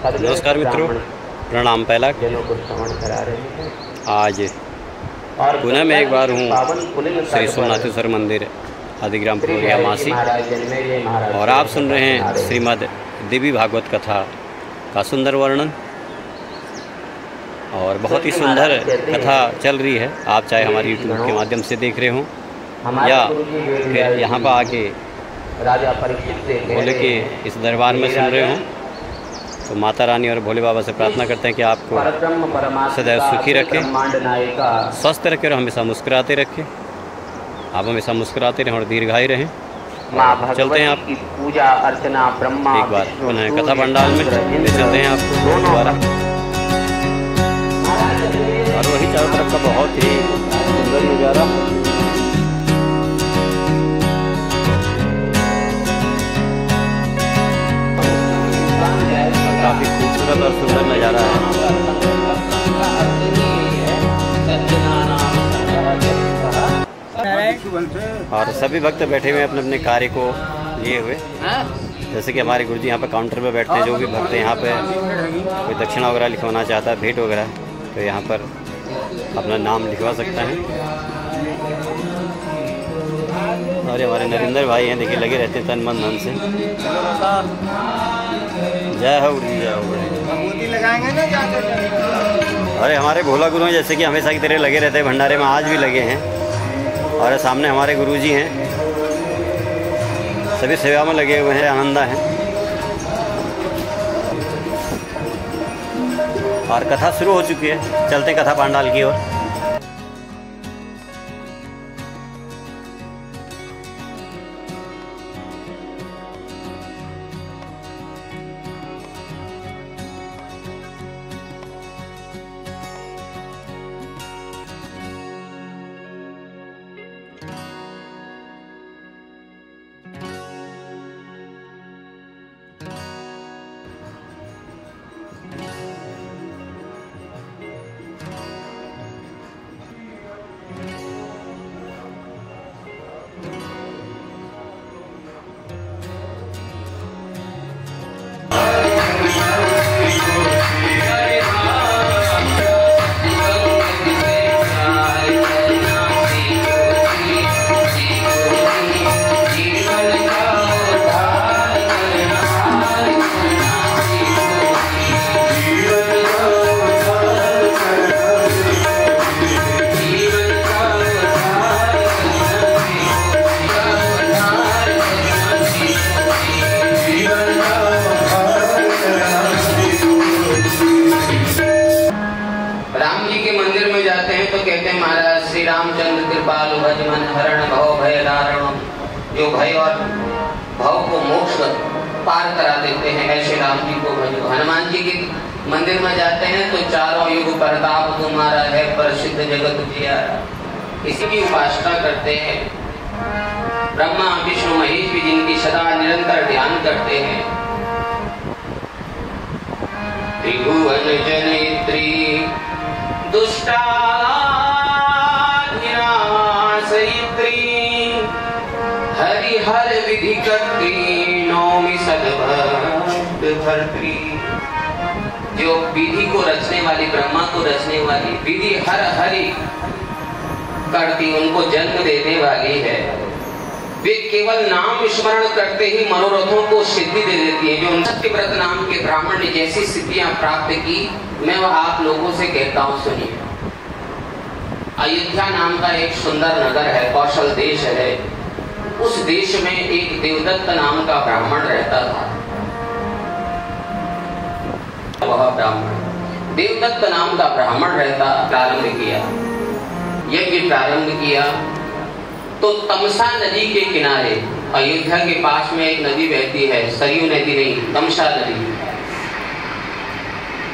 नमस्कार मित्रों, प्रणाम। पहला आज पुणे में एक बार हूँ श्री सोमनाथेश्वर मंदिर आदिग्राम पुरिया मासी, और आप सुन रहे हैं श्रीमद् देवी भागवत कथा का सुंदर वर्णन। और बहुत ही सुंदर कथा चल रही है। आप चाहे हमारे यूट्यूब के माध्यम से देख रहे हों या फिर यहाँ पर आके भोले के इस दरबार में सुन रहे हों, तो माता रानी और भोले बाबा से प्रार्थना करते हैं कि आपको सदैव सुखी रखें, स्वस्थ रखें और हमेशा मुस्कुराते रखें। आप हमेशा मुस्कुराते रहें और दीर्घायु रहें। चलते हैं आप पूजा अर्चना ब्रह्मा एक बार पुनः कथा पंडाल में ले चलते हैं आपको दोबारा। और वही चारों तरफ का बहुत ही सुंदर नज़ारा। काफ़ी खूबसूरत और सुंदर नज़ारा है। और सभी भक्त बैठे हुए अपने अपने कार्य को लिए हुए, जैसे कि हमारे गुरुजी यहाँ पर काउंटर पर बैठते हैं। जो भी भक्त यहाँ पे कोई दक्षिणा वगैरह लिखवाना चाहता है, भेंट वगैरह, तो यहाँ पर अपना नाम लिखवा सकता है। और हमारे नरेंद्र भाई हैं, देखिए लगे रहते हैं तन मन धन से। जय हो गुरु जी, जय हो। अरे हमारे भोला गुरु हैं, जैसे कि हमेशा की तरह लगे रहते हैं भंडारे में, आज भी लगे हैं। और सामने हमारे गुरु जी हैं, सभी सेवा में लगे हुए हैं, आनंदा हैं। और कथा शुरू हो चुकी है, चलते हैं कथा पंडाल की ओर। महाराज श्री रामचंद्र कृपालु भज मन हरण भव भय दारुण, जो भय और भव को मोक्ष पार करा देते हैं, ऐसे राम जी को भजो। हनुमान जी के मंदिर में जाते हैं तो चारों युग प्रताप तुम्हारा है, प्रसिद्ध जगत जियारा, इसी की उपासना करते हैं। ब्रह्मा विष्णु महेश भी जिनकी सदा निरंतर ध्यान करते हैं। त्रिभुवन जनित्री दुष्टा हर विधि करती नौमी सद्भक्त भर्त्री, जो विधि को रचने वाली, ब्रह्मा को रचने वाली, विधि हर हरि करती, उनको जन्म देने वाली है। वे केवल नाम स्मरण करते ही मनोरथों को सिद्धि दे देती है। जो सत्यव्रत नाम के ब्राह्मण ने जैसी सिद्धियां प्राप्त की, मैं वह आप लोगों से कहता हूं, सुनिए। अयोध्या नाम का एक सुंदर नगर है, कौशल देश है। उस देश में एक देवदत्त नाम का ब्राह्मण रहता था। वह ब्राह्मण देवदत्त नाम का ब्राह्मण रहता, प्रारंभ किया, यज्ञ प्रारंभ किया। तो तमसा नदी के किनारे, अयोध्या के पास में एक नदी बहती है, सरयू नदी नहीं, तमसा नदी।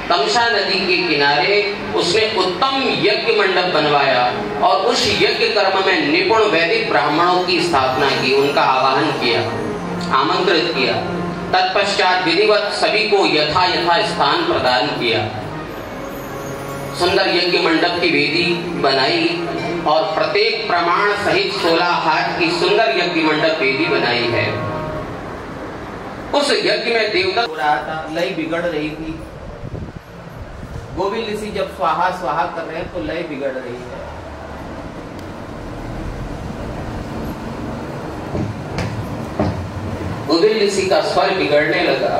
तमसा नदी के किनारे उसने उत्तम यज्ञ मंडप बनवाया और उस यज्ञ कर्म में निपुण वैदिक ब्राह्मणों की स्थापना की, उनका आवाहन किया, आमंत्रित किया। तत्पश्चात विधिवत सभी को यथा यथा स्थान प्रदान किया। सुंदर यज्ञ मंडप की वेदी बनाई और प्रत्येक प्रमाण सहित 16 हाथ की सुंदर यज्ञ मंडप वेदी बनाई है। उस यज्ञ में देवता हो रहा था, लय बिगड़ रही थी। गोविंद ऋषि जब स्वाहा स्वाहा कर रहे हैं तो लय बिगड़ रही है। गोविंद ऋषि का स्वर बिगड़ने लगा।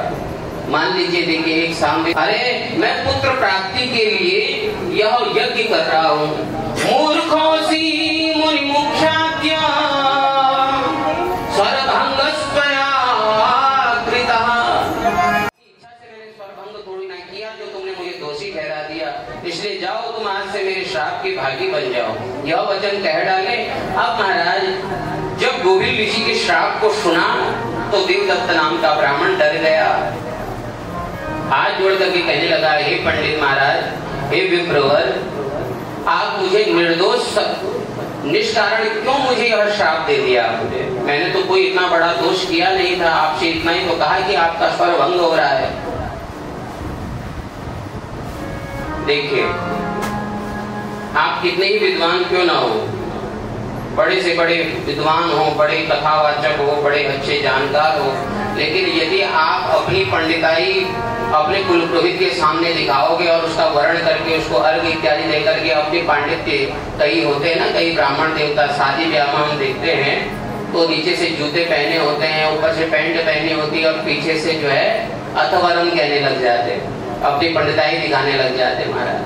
मान लीजिए, देखिए, एक सामने, अरे मैं पुत्र प्राप्ति के लिए यह यज्ञ कर रहा हूँ। मूर्खोसी मुनि मुख्याज्ञ स्वरभंगस्त्वया कृतः। इच्छा से मैंने स्वरभंग थोड़ी ना किया, जो तुमने मुझे दोषी ठहरा दिया, इसलिए जाओ तुम आज से मेरे श्राप के भागी बन जाओ। यह वचन कह डाले। अब महाराज जब गोविंद ऋषि के श्राप को सुना तो देवदत्त नाम का ब्राह्मण डर गया। हाथ जोड़ करके कहने लगा, हे पंडित महाराज, हे विप्रवर, आप मुझे निर्दोष निष्कारण क्यों मुझे यह श्राप दे दिया? मैंने तो कोई इतना बड़ा दोष किया नहीं था, आपसे इतना ही तो कहा कि आपका स्वर भंग हो रहा है। देखिए, आप कितने ही विद्वान क्यों ना हो, बड़े से बड़े विद्वान हो, बड़े कथावाचक हो, बड़े अच्छे जानकार हो, लेकिन यदि आप अपनी पंडिताई अपने कुल पुरोहित के सामने दिखाओगे और उसका वर्ण करके उसको अर्घ इत्यादि देकर के अपने पांडित्य, कई होते हैं ना, कई ब्राह्मण देवता शादी ब्याह में हम देखते हैं तो नीचे से जूते पहने होते हैं, ऊपर से पैंट पहनी होती है और पीछे से जो है अथवरम कहने लग जाते, अपनी पंडिताई दिखाने लग जाते। महाराज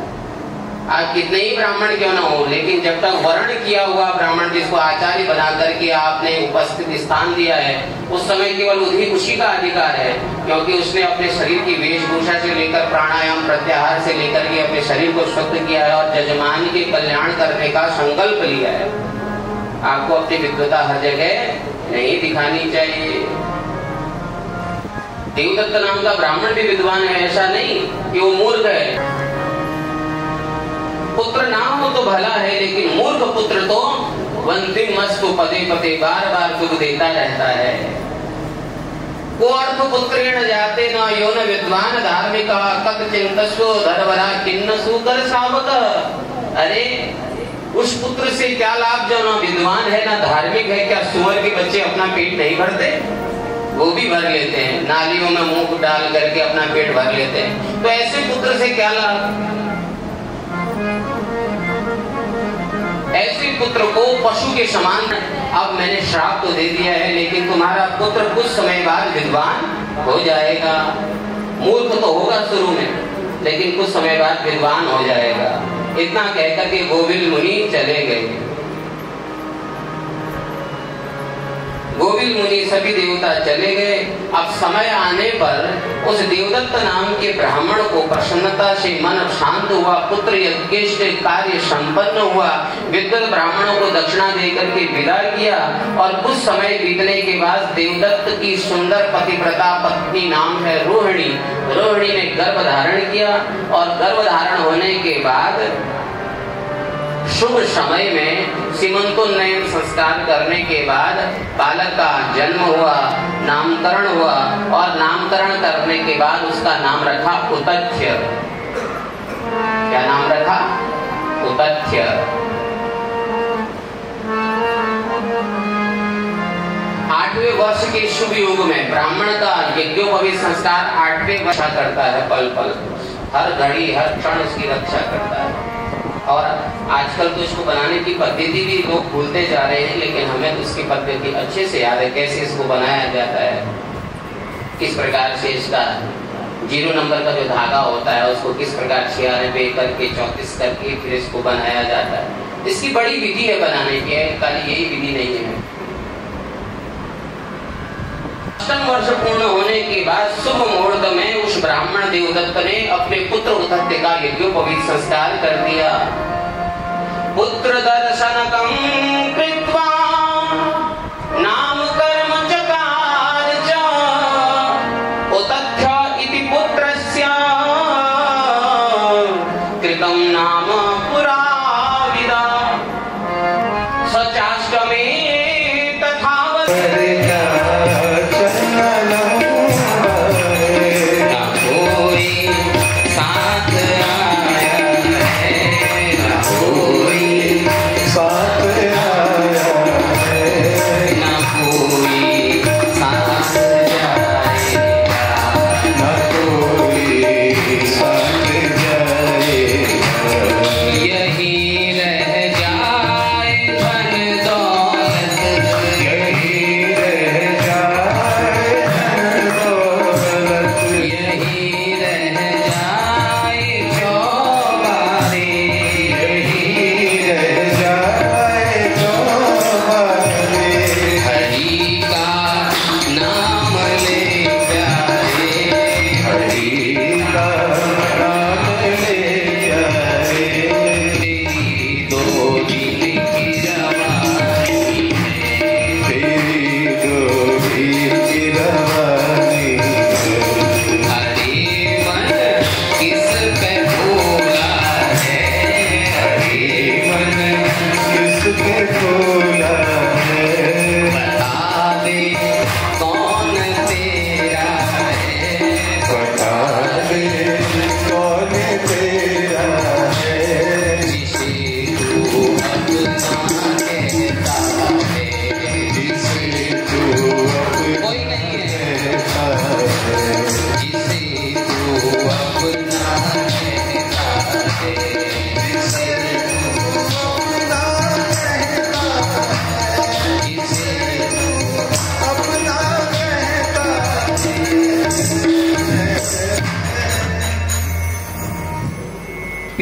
आप कितने ही ब्राह्मण क्यों ना हो, लेकिन जब तक वर्ण किया हुआ ब्राह्मण जिसको आचार्य बना करके आपने उपस्थित स्थान दिया है, उस समय केवल उसी का अधिकार है, क्योंकि उसने अपने शरीर की वेशभूषा से लेकर प्राणायाम प्रत्याहार से लेकर के अपने शरीर को शुद्ध किया है और जजमान के कल्याण करने का संकल्प लिया है। आपको अपनी विद्वता हर जगह नहीं दिखानी चाहिए। देवदत्त नाम का ब्राह्मण भी विद्वान है, ऐसा नहीं कि वो मूर्ख है। पुत्र ना हो तो भला है, लेकिन मूर्ख पुत्र तो वंदिम मस्तु पदे पदे बार बार दुख देता रहता है। को अर्थ पुत्रेण जाते न यो न विद्वान धार्मिका कद चिंतस्व धरवरा किन्न सुकर सावक। अरे उस पुत्र से क्या लाभ जो ना विद्वान है ना धार्मिक है? क्या सुअर के बच्चे अपना पेट नहीं भरते? वो भी भर लेते हैं, नालियों में मुंह डाल करके अपना पेट भर लेते हैं। तो ऐसे पुत्र से क्या लाभ? ऐसे पुत्र को पशु के समान, अब मैंने श्राप तो दे दिया है, लेकिन तुम्हारा पुत्र कुछ समय बाद विद्वान हो जाएगा। मूर्ख तो होगा शुरू में, लेकिन कुछ समय बाद विद्वान हो जाएगा। इतना कहकर के गोविंद मुनि चले गए। गोविंद मुनि सभी देवता चले गए। अब समय आने पर उस देवदत्त नाम के ब्राह्मण को प्रसन्नता से मन शांत हुआ, पुत्र यज्ञेष्ठ कार्य संपन्न हुआ। विद्वत ब्राह्मणों को दक्षिणा देकर के विदा किया और कुछ समय बीतने के बाद देवदत्त की सुंदर पतिव्रता पत्नी नाम है रोहिणी, रोहिणी ने गर्भ धारण किया और गर्भ धारण होने के बाद शुभ समय में सीमंतोन्नयन संस्कार करने के बाद बालक का जन्म हुआ, नामकरण हुआ और नामकरण करने के बाद उसका नाम रखा उतथ्य। क्या नाम रखा? उतथ्य। 8वें वर्ष के शुभ युग में ब्राह्मण का यज्ञोपवीत संस्कार 8वें वर्ष करता है। पल पल हर घड़ी हर क्षण उसकी रक्षा करता है। और आजकल तो इसको बनाने की पद्धति भी लोग भूलते जा रहे हैं, लेकिन हमें तो इसकी पद्धति अच्छे से याद है, कैसे इसको बनाया जाता है, किस प्रकार से इसका 0 नंबर का जो धागा होता है उसको किस प्रकार 96 करके 34 करके फिर इसको बनाया जाता है। इसकी बड़ी विधि है बनाने की, खाली यही विधि नहीं है। 8 वर्ष पूर्ण होने के बाद शुभ मुहूर्त में उस ब्राह्मण देवदत्त ने अपने पुत्र उतथ्य का यज्ञोपवीत संस्कार कर दिया। पुत्र दर्शनकं कृत्वा नाम कर्म चकार च उतथ्य इति पुत्रस्य कृतं नाम पुराविदा सचाष्टमे तथावत् साथ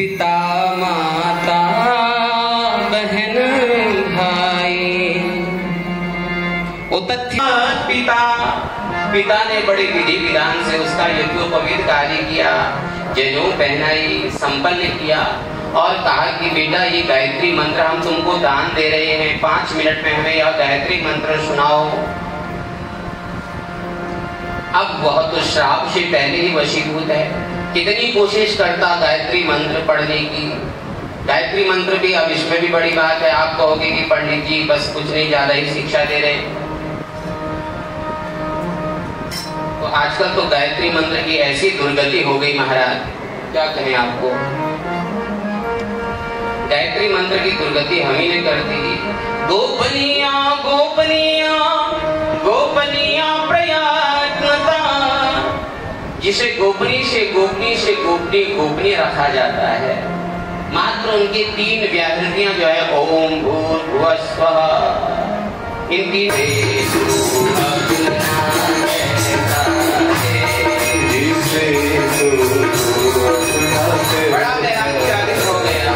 पिता माता बहन भाई। वो तथ्य पिता ने बड़े विधि विधान से उसका यज्ञोपवीत कार्य किया, जनेऊ पहनाई, संपन्न किया और कहा कि बेटा ये गायत्री मंत्र हम तुमको दान दे रहे हैं, 5 मिनट में हमें यह गायत्री मंत्र सुनाओ। अब वह तो श्राप से पहले ही वशीभूत है, कितनी कोशिश करता गायत्री मंत्र पढ़ने की। गायत्री मंत्र भी, अब इसमें भी बड़ी बात है, आप कहोगे कि पंडित जी बस कुछ नहीं, ज्यादा ही शिक्षा दे रहे। तो आजकल तो गायत्री मंत्र की ऐसी दुर्गति हो गई महाराज, क्या कहें आपको। गायत्री मंत्र की दुर्गति हम ही ने कर दी। गोपनीया गोपनीया गोपनीया प्रयत्नता, जिसे गोपनीय से गोपनीय से गोपनीय रखा जाता है। मात्र उनकी 3 व्याहृतियां जो है ओम भूर्भुवः स्वः, इन 3 बड़ा मेहरान की आदत हो गया।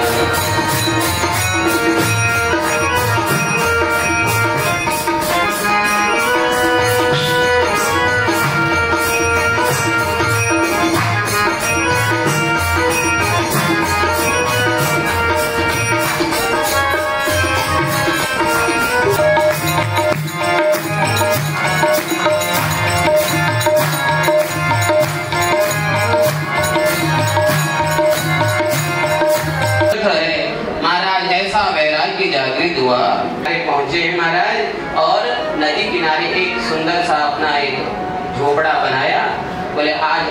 जागृत हुआ, पहुंचे हैं महाराज और नदी किनारे एक सुंदर सा अपना एक झोपड़ा बनाया। बोले आज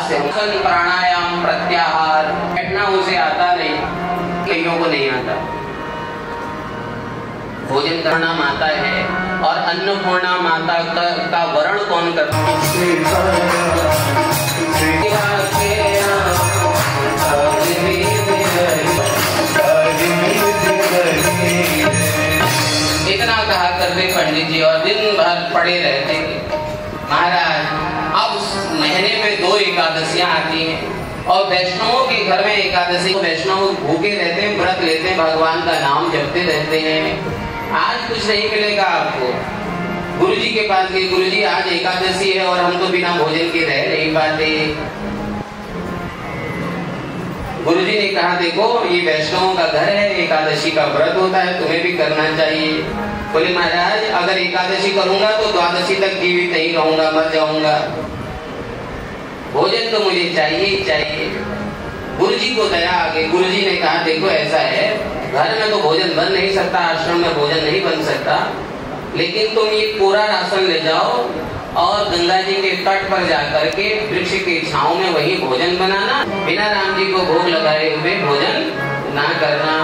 से हम प्राणायाम प्रत्याहार, बैठना उसे आता नहीं, कईयों को नहीं आता। भोजन करना माता है और अन्नपूर्णा माता का वर्ण कौन करता इतना कहा करते पंडित जी और दिन भर पड़े रहते महाराज। अब महीने में 2 एकादशियां आती हैं और वैष्णवों के घर में एकादशी, वैष्णव भूखे रहते हैं, व्रत लेते हैं, भगवान का नाम जपते रहते हैं। आज कुछ नहीं मिलेगा आपको। गुरुजी के पास गए, गुरुजी आज एकादशी है और हम तो बिना भोजन के रह नहीं पाते। गुरुजी ने कहा देखो ये वैष्णवों का घर है, एकादशी का व्रत होता है, तुम्हें भी करना चाहिए। बोले महाराज अगर एकादशी करूंगा तो द्वादशी तक जीवित नहीं रहूंगा, मर जाऊंगा, भोजन तो मुझे चाहिए ही चाहिए। गुरुजी को दया आ गई। गुरुजी ने कहा देखो ऐसा है, घर में तो भोजन बन नहीं सकता, आश्रम में भोजन नहीं बन सकता, लेकिन तुम ये पूरा राशन ले जाओ और गंगा जी के तट पर जाकर के वृक्ष के छांव में वही भोजन बनाना, बिना राम जी को भोग लगाए हुए भोजन ना करना।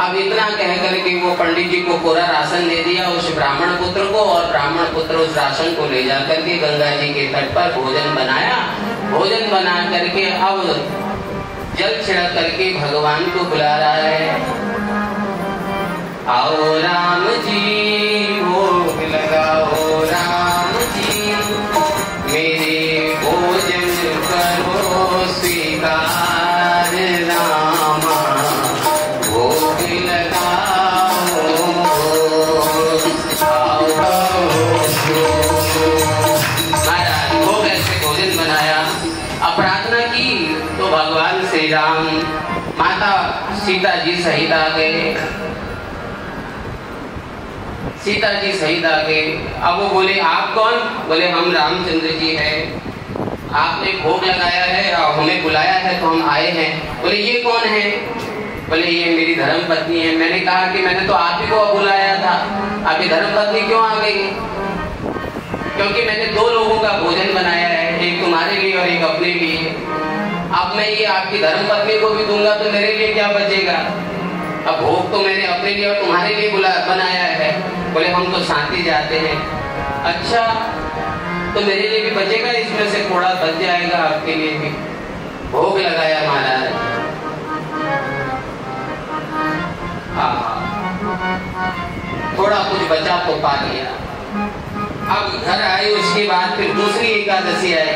अब इतना कह करके वो पंडित जी को पूरा राशन दे दिया उस ब्राह्मण पुत्र को, और ब्राह्मण पुत्र उस राशन को ले जाकर के गंगा जी के तट पर भोजन बनाया। भोजन बना करके अब जल छिड़क करके भगवान को बुला रहा है, आओ राम जी भोग लगाओ, राम जी मेरे भोजन करो स्वीकार, रामा भोग लगाओ, महाराज भोग ऐसे भोजन बनाया। अब प्रार्थना की तो भगवान श्री राम माता सीता जी सहित आ गए। सीता जी सहित आ गए। अब वो बोले आप कौन? बोले हम रामचंद्र जी हैं, आपने भोग लगाया है और हमें बुलाया है तो हम आए हैं। बोले ये कौन है? बोले ये मेरी धर्म पत्नी है। मैंने कहा कि मैंने तो आप ही को बुलाया था, आपकी धर्म पत्नी क्यों आ गई? क्योंकि मैंने 2 लोगों का भोजन बनाया है, एक तुम्हारे लिए और एक अपने लिए। अब मैं ये आपकी धर्म पत्नी को भी दूंगा तो मेरे लिए क्या बचेगा? अब भोग तो मैंने अपने लिए और तुम्हारे लिए बनाया है। बोले हम तो शांति जाते हैं। अच्छा तो मेरे लिए भी बचेगा, इसमें से थोड़ा बच जाएगा आपके लिए भी। भोग लगाया महाराज। थोड़ा कुछ बचा तो पा लिया। अब घर आए, उसके बाद फिर दूसरी एकादशी आई।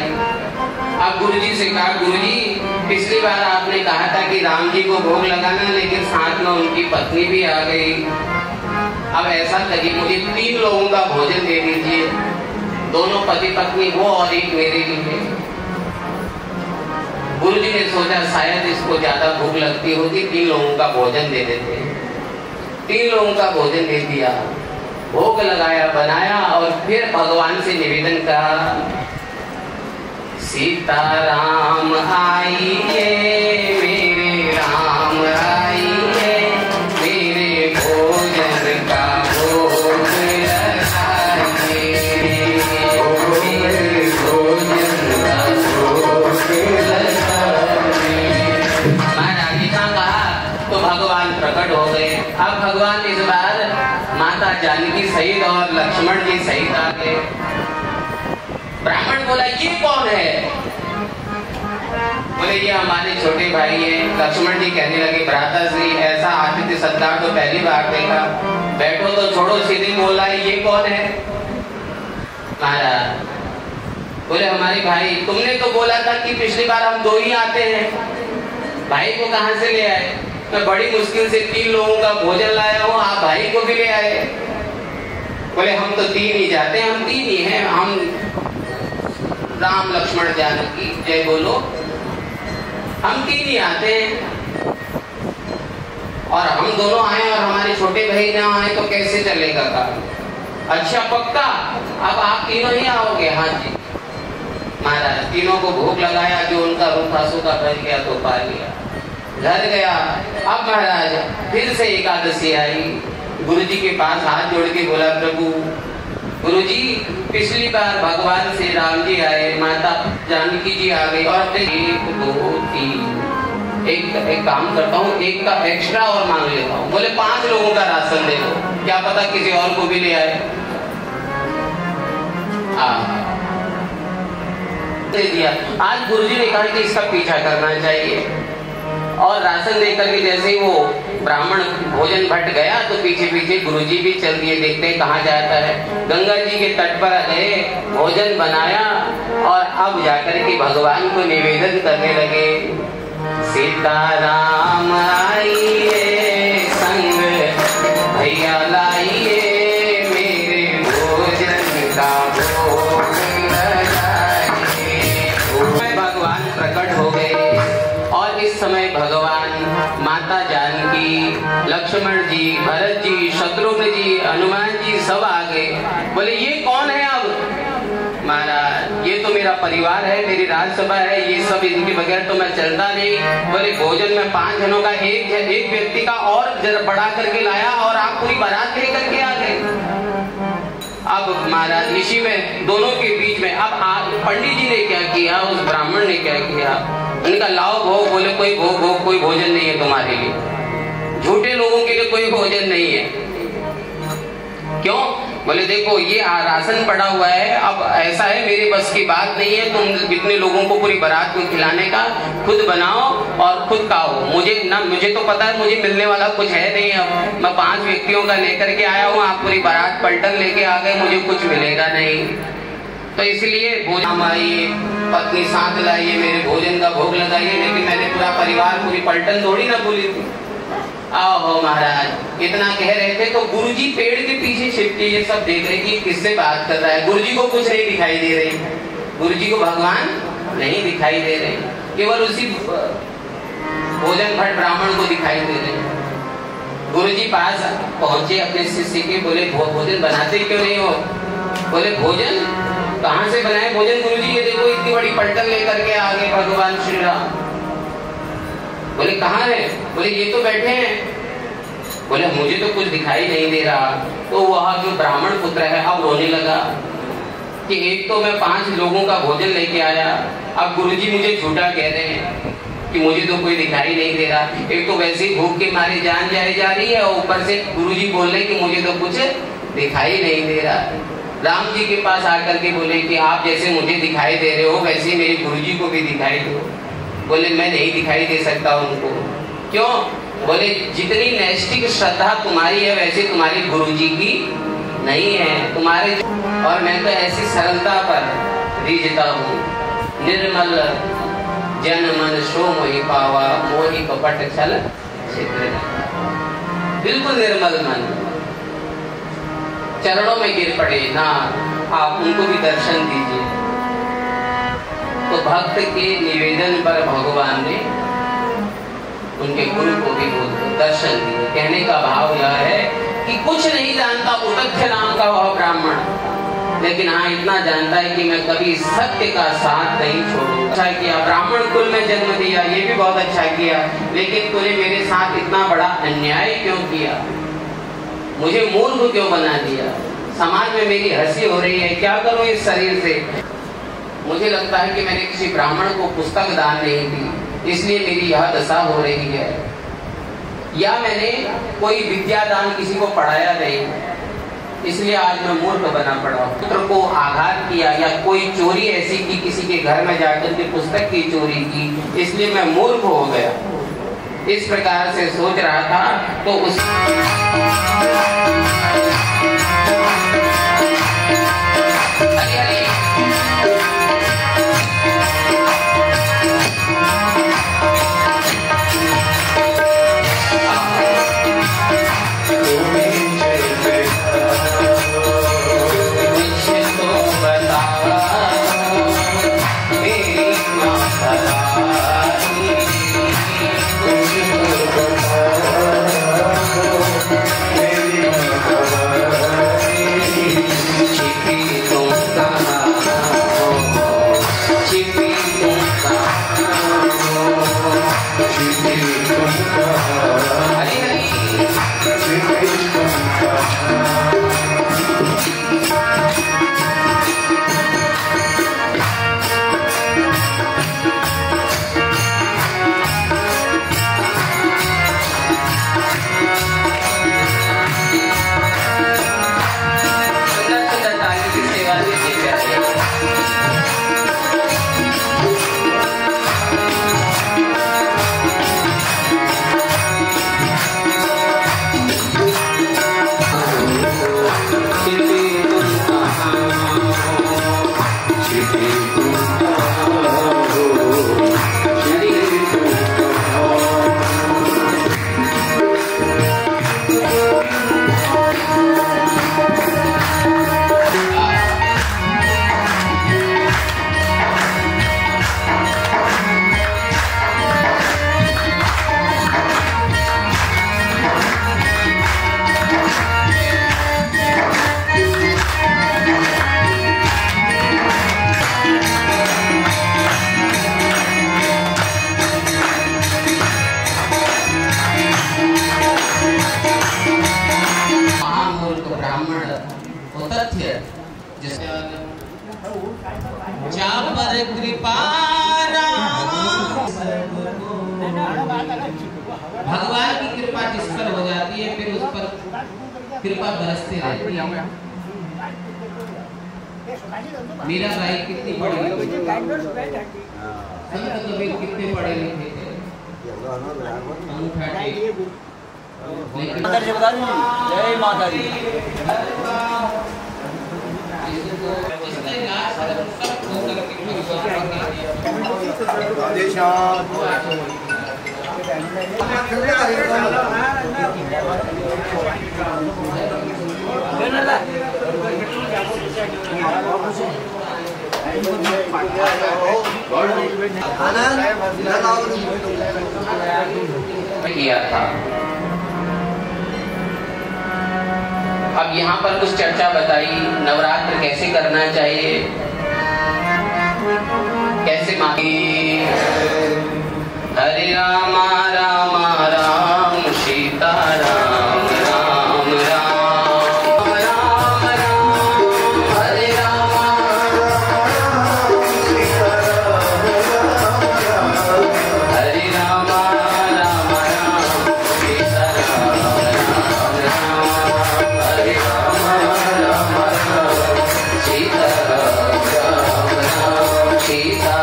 अब गुरुजी से कहा, गुरुजी पिछली बार आपने कहा था कि राम जी को भोग लगाना, लेकिन साथ में उनकी पत्नी भी आ गई। अब ऐसा करिए, मुझे 3 लोगों का भोजन दे दीजिए, दोनों पति पत्नी वो और एक मेरे लिए। गुरुजी ने सोचा शायद इसको ज्यादा भूख लगती होगी, 3 लोगों का भोजन दे देते हैं। 3 लोगों का भोजन दे दिया, भोग लगाया, बनाया और फिर भगवान से निवेदन करा, सीताराम आइए मेरे राम आइए, मेरे भोजन का भोग लगाइए, मेरे भोजन का भोग लगाइए। महाराज जी का कहा तो भगवान प्रकट हो गए। अब भगवान इस बार माता जानकी सहित और लक्ष्मण जी सहित आ गए। ब्राह्मण बोला, ये कौन है? बोले, ये हमारे छोटे भाई हैं। लक्ष्मण जी कहने लगे, भ्राता श्री ऐसा आतिथ्य सत्कार तो पहली बार देखा, बैठो तो छोड़ो, सीधे बोला ये कौन है? महाराज बोले, हमारे भाई, तुमने तो बोला था कि पिछली बार हम 2 ही आते हैं, भाई को कहां से ले आए? मैं बड़ी मुश्किल से 3 लोगों का भोजन लाया हूँ, आप भाई को भी ले आए। बोले, हम तो 3 ही जाते हैं, हम 3 ही हैं, हम राम लक्ष्मण जानकी जय बोलो, हम 3 ही आते हैं और हम दोनों आए और हमारे छोटे भाई ना आए तो कैसे चलेगा काम? अच्छा पक्का, अब आप तीनों ही आओगे? हाँ जी। महाराज तीनों को भोग लगाया, जो उनका रूखासु का भर गया तो पा लिया, घर गया। अब महाराज फिर से एकादशी आई, गुरुजी के पास हाथ जोड़ के बोला, प्रभु गुरुजी पिछली बार भगवान श्री राम जी आए, माता जानकी जी आ गई और 1 2 3 एक काम करता हूँ, एक का एक्स्ट्रा और मांग लेता हूँ। बोले 5 लोगों का राशन दे दो, क्या पता किसी और को भी ले आए। दे दिया। आज गुरुजी ने कहा कि इसका पीछा करना चाहिए और राशन देकर के जैसे ही वो ब्राह्मण भोजन भट गया तो पीछे पीछे गुरुजी भी चल दिए, देखते हैं कहाँ जाता है। गंगा जी के तट पर गए, भोजन बनाया और अब जाकर के भगवान को निवेदन करने लगे, सीताराम आइए संग भैया लाइए, मेरे भोजन का भोग लगाइए। भगवान प्रकट हो गए और इस समय भगवान माता जानकी, लक्ष्मण जी, भरत जी, शत्रुघ्न जी, हनुमान जी सब आ गए। बोले, ये कौन है? अब महाराज ये तो मेरा परिवार है, मेरी राजसभा है, ये सब इनके बगैर तो मैं चलता नहीं। बोले, भोजन में 5 जनों का एक व्यक्ति का और जरा बढ़ा करके लाया और आप पूरी बारात लेकर के आ गए। अब महाराज इसी में दोनों के बीच में अब पंडित जी ने क्या किया, उस ब्राह्मण ने क्या किया, उनका लाओ भोग। बोले, कोई भोग कोई भोजन नहीं है तुम्हारे लिए, झूठे लोगों के लिए कोई भोजन नहीं है। क्यों? बोले, देखो ये राशन पड़ा हुआ है, अब ऐसा है मेरे बस की बात नहीं है, तुम इतने लोगों को पूरी बारात को खिलाने का, खुद बनाओ और खुद खाओ। मुझे तो पता है मुझे मिलने वाला कुछ है नहीं, अब मैं 5 व्यक्तियों का लेकर के आया हूँ, आप पूरी बारात पलटन लेके आ गए, मुझे कुछ मिलेगा नहीं, तो इसलिए भोजन आइए, पत्नी साथ लाइए, मेरे भोजन का भोग लगाइए। लेकिन मैंने पूरा परिवार, पूरी पलटन थोड़ी ना बोली थी। आओ महाराज इतना कह रहे थे तो गुरुजी पेड़ के पीछे छिपके ये सब देख रहे कि किससे बात कर रहा है। गुरुजी को कुछ नहीं दिखाई दे रही, गुरुजी को भगवान नहीं दिखाई दे रहे, केवल उसी भोजन भट्ट ब्राह्मण को दिखाई दे रहे। गुरुजी पास पहुंचे अपने शिष्य के, बोले भोजन बनाते क्यों नहीं हो? बोले, भोजन कहाँ से बनाए भोजन गुरुजी? ये देखो इतनी बड़ी पलटन लेकर के आ गए भगवान श्री राम। बोले, कहाँ है? बोले, ये तो बैठे हैं। बोले, मुझे तो कुछ दिखाई नहीं दे रहा। तो वह जो ब्राह्मण पुत्र है अब रोने लगा कि एक तो मैं 5 लोगों का भोजन लेके आया, अब गुरुजी मुझे झूठा कह रहे हैं कि मुझे तो कोई दिखाई नहीं दे रहा। एक तो वैसे ही भूख के मारे जान जाए जा रही है और ऊपर से गुरुजी बोल रहे कि मुझे तो कुछ दिखाई नहीं दे रहा। राम जी के पास आकर के बोले कि आप जैसे मुझे दिखाई दे रहे हो वैसे मेरे गुरुजी को भी दिखाई दो। बोले, मैं नहीं दिखाई दे सकता उनको। क्यों? बोले, जितनी नैष्ठिक श्रद्धा तुम्हारी है वैसे तुम्हारे गुरुजी की नहीं है तुम्हारे, और मैं तो ऐसी सरलता पर रीझता हूँ, निर्मल जन मन सो मोहि पावा, मोहि कपट छल छिद्र। बिल्कुल निर्मल मन, चरणों में गिर पड़े ना, आप उनको भी दर्शन दीजिए। तो भक्त के निवेदन पर भगवान ने उनके गुरु को भी दर्शन दिए। कहने का भाव यह है कि कुछ नहीं जानता उदक्ष नाम का वह ब्राह्मण, लेकिन हाँ इतना जानता है कि मैं कभी सत्य का साथ नहीं छोड़ूंगा। अच्छा किया, ब्राह्मण कुल में जन्म दिया, ये भी बहुत अच्छा किया, लेकिन तूने मेरे साथ इतना बड़ा अन्याय क्यों किया? मुझे मूर्ख क्यों बना दिया? समाज में मेरी हंसी हो रही है, क्या करूं इस शरीर से? मुझे लगता है कि मैंने किसी ब्राह्मण को पुस्तक दान नहीं दी, इसलिए मेरी यह दशा हो रही है, या मैंने कोई विद्या दान किसी को पढ़ाया नहीं, इसलिए आज मैं मूर्ख बना पड़ा। पुत्र को आघात किया या कोई चोरी ऐसी की किसी के घर में जाकर के पुस्तक की चोरी की, इसलिए मैं मूर्ख हो गया। इस प्रकार से सोच रहा था तो उस भगवान की कृपा जिस पर हो जाती है फिर उस पर कृपा बरसती रहती है। मेरा भाई कितनी पढ़ी लिखी, संत कबीर कितने पढ़े लिखे थे, जय माता दी। किया था। अब यहाँ पर कुछ चर्चा बताई, नवरात्र कैसे करना चाहिए, कैसे मांगे। हरे रामा रामा राम सीता राम राम राम राम राम हरे रामा हरे रामा राम राम सीता राम राम हरे रामा राम राम सीता राम सीता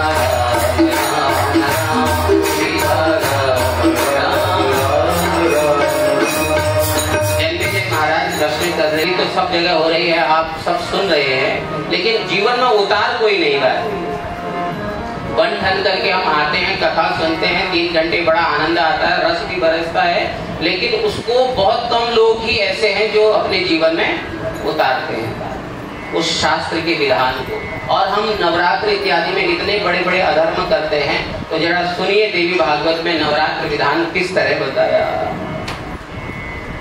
तो सब जगह हो रही है, आप सब सुन रहे हैं, लेकिन जीवन में उतार कोई नहीं रहा है। बन ठन करके हम आते हैं, कथा सुनते हैं, 3 घंटे बड़ा आनंद आता है, रस भी बरसता है, लेकिन उसको बहुत कम लोग ही ऐसे हैं जो अपने जीवन में उतारते हैं उस शास्त्र के विधान को। और हम नवरात्र इत्यादि में इतने बड़े बड़े अधर्म करते हैं, तो जरा सुनिए देवी भागवत में नवरात्र विधान किस तरह बताया।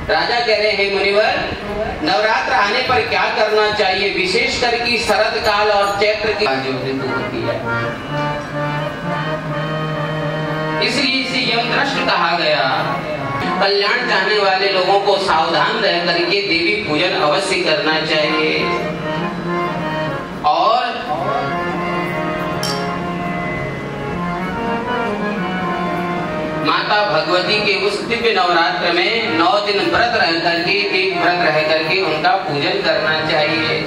राजा कह रहे हैं मुनिवर, नवरात्र आने पर क्या करना चाहिए, विशेषकर की शरद काल और चैत्र की जो ऋतु होती है, इसलिए इसे यमदृष्ट कहा गया। कल्याण चाहने वाले लोगों को सावधान रह करके देवी पूजन अवश्य करना चाहिए। और माता भगवती के उस दिव्य नवरात्र में 9 दिन व्रत रह करके, एक व्रत रह करके उनका पूजन करना चाहिए।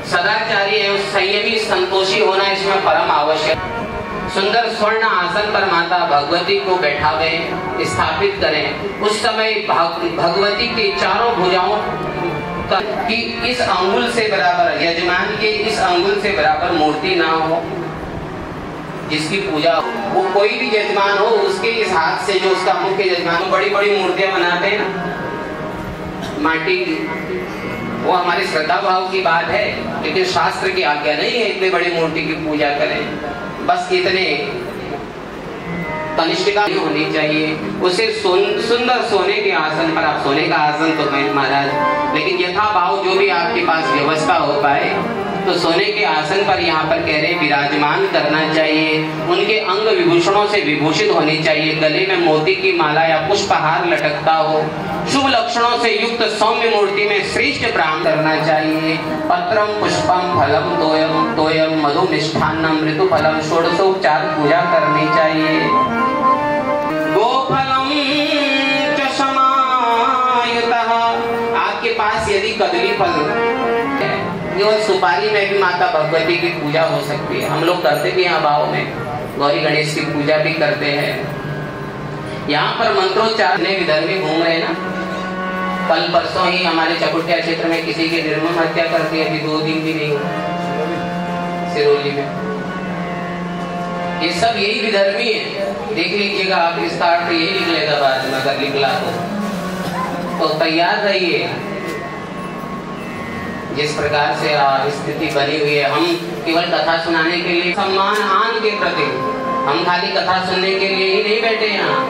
सदाचारी एवं संयमी संतोषी होना इसमें परम आवश्यक। सुंदर स्वर्ण आसन पर माता भगवती को बैठावे, स्थापित करें। उस समय भगवती के चारों भुजाओं की इस अंगुल से बराबर, यजमान के इस अंगुल से बराबर मूर्ति ना हो जिसकी पूजा, वो कोई भी यजमान हो उसके इस हाथ से, जो उसका मुख्य यजमान, बड़ी बड़ी मूर्तियां बनाते हैं ना माटी की, वो हमारी श्रद्धा भाव की बात है, लेकिन शास्त्र की आज्ञा नहीं है इतने बड़ी मूर्ति की पूजा करें। बस इतने कनिष्ठिका होनी चाहिए। उसे सुंदर सोने के आसन पर, आप सोने का आसन तो कहें महाराज, लेकिन यथा भाव जो भी आपके पास व्यवस्था हो पाए, तो सोने के आसन पर यहाँ पर कह रहे विराजमान करना चाहिए। उनके अंग विभूषणों से विभूषित होनी चाहिए, गले में मोती की माला या पुष्पहार लटकता हो, शुभ लक्षणों से युक्त सौम्य मूर्ति में श्रेष्ठ प्राण करना चाहिए। पत्रम पुष्पम फलम तोयम तोयम मधु मिष्ठान्नम ऋतु फलम षोडशोपचार पूजा करनी चाहिए। गोफलम च समायुतः, आपके पास यदि कदली फल, केवल सुपारी में भी माता भगवती की पूजा हो सकती है। हम लोग करते भी यहाँ भाव में गौरी गणेश की पूजा भी करते हैं। यहाँ पर मंत्रोच्चार ने विधर्मी घूम रहे ना, कल परसों ही हमारे चकुटिया क्षेत्र में किसी की निर्मम हत्या कर दी, अभी 2 दिन भी नहीं हुआ सिरोली में। ये सब यही विधर्मी है, देख लीजिएगा आप, इसका अर्थ यही निकलेगा बाद में अगर निकला तो तैयार रहिए। जिस प्रकार से स्थिति बनी हुई है, हम केवल कथा सुनाने के लिए, सम्मान आन के प्रति, हम खाली कथा सुनने के लिए ही नहीं बैठे यहाँ,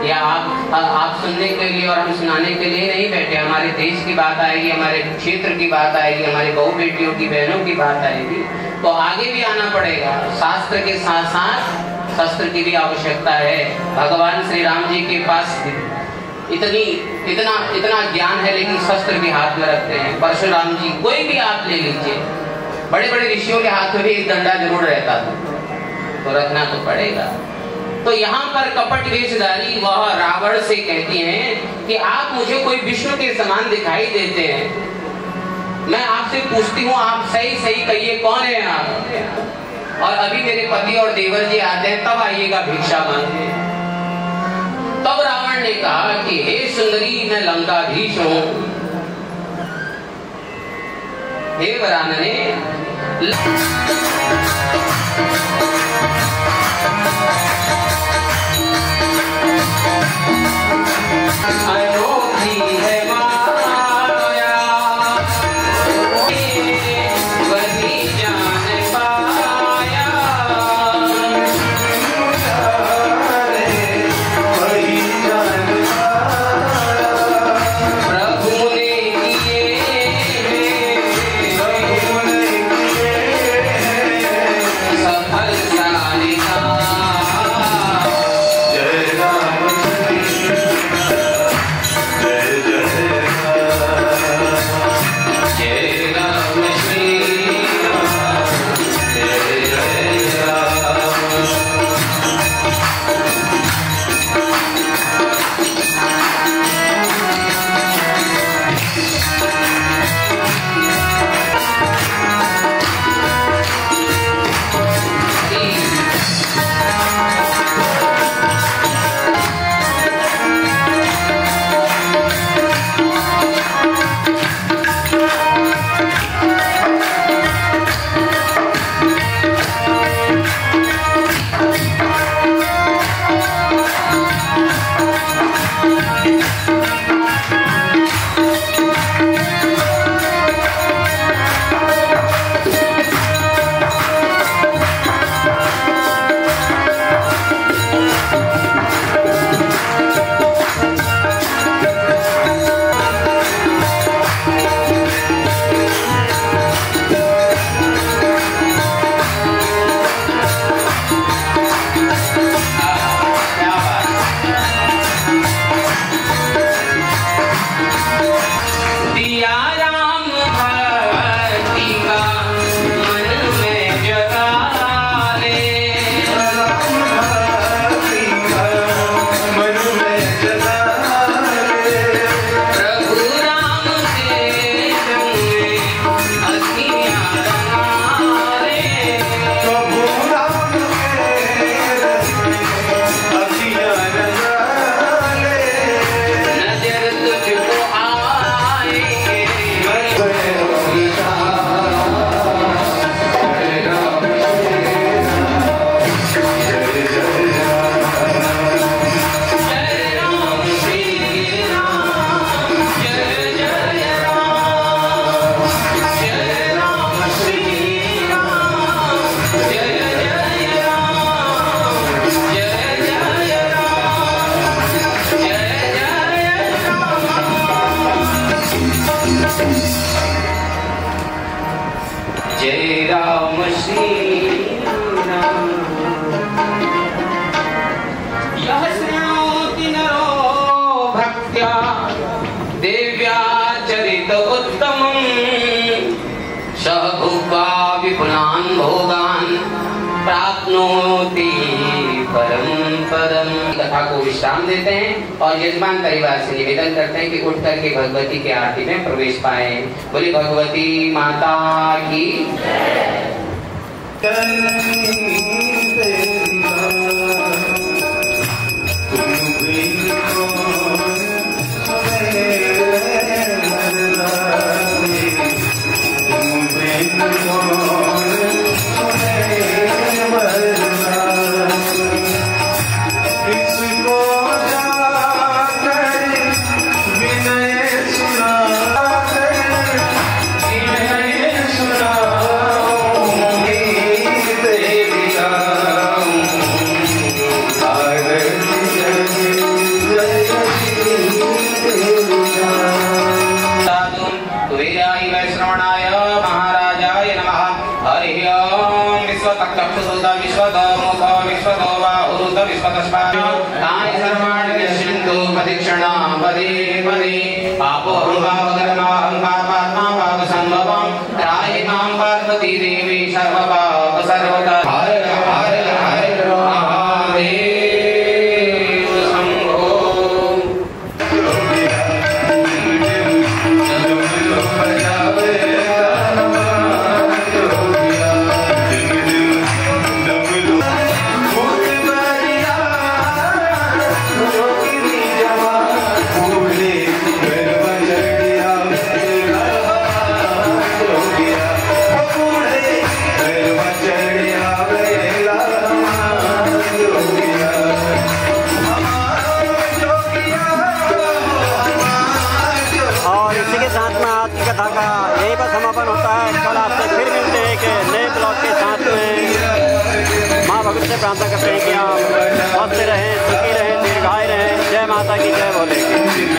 या आप सुनने के लिए और हम सुनाने के लिए नहीं बैठे। हमारे देश की बात आएगी, हमारे क्षेत्र की बात आएगी, हमारी बहू बेटियों की, बहनों की बात आएगी, तो आगे भी आना पड़ेगा। शास्त्र के साथ साथ शस्त्र की भी आवश्यकता है। भगवान श्री राम जी के पास इतना ज्ञान है, लेकिन शस्त्र भी हाथ में रखते हैं। परशुराम जी, कोई भी आप ले लीजिए, बड़े बड़े ऋषियों के हाथ में भी एक डंडा जरूर रहता था, तो रखना तो पड़ेगा। तो यहाँ पर कपट वेशधारी वह रावण से कहती हैं कि आप मुझे कोई विष्णु के समान दिखाई देते हैं, मैं आपसे पूछती हूँ, आप सही सही कहिए कौन है आप, और अभी मेरे पति और देवर जी आते हैं, तब आइएगा भिक्षा मांगने। तब रावण ने कहा कि हे सुंदरी, मैं लंकाधीश हूँ। हे वरानने, अनोखी है माया, वही जान पाया, प्रभु ने सफल परम पदम। कथा को विश्राम देते हैं और यजमान परिवार से निवेदन करते हैं कि उठ करके भगवती के आरती में प्रवेश पाए। बोली भगवती माता की। पार्वती देवी सर्वपाप सर्वदा हर हर हर महादेव शंभो। कथा का यही पर समापन होता है। कल आपसे फिर मिलते हैं कि नए ब्लॉग के साथ में। माँ भगवती से प्रार्थना करते हैं कि आप स्वस्थ रहें, सुखी रहें, दीर्घायु रहें। जय माता की जय बोले।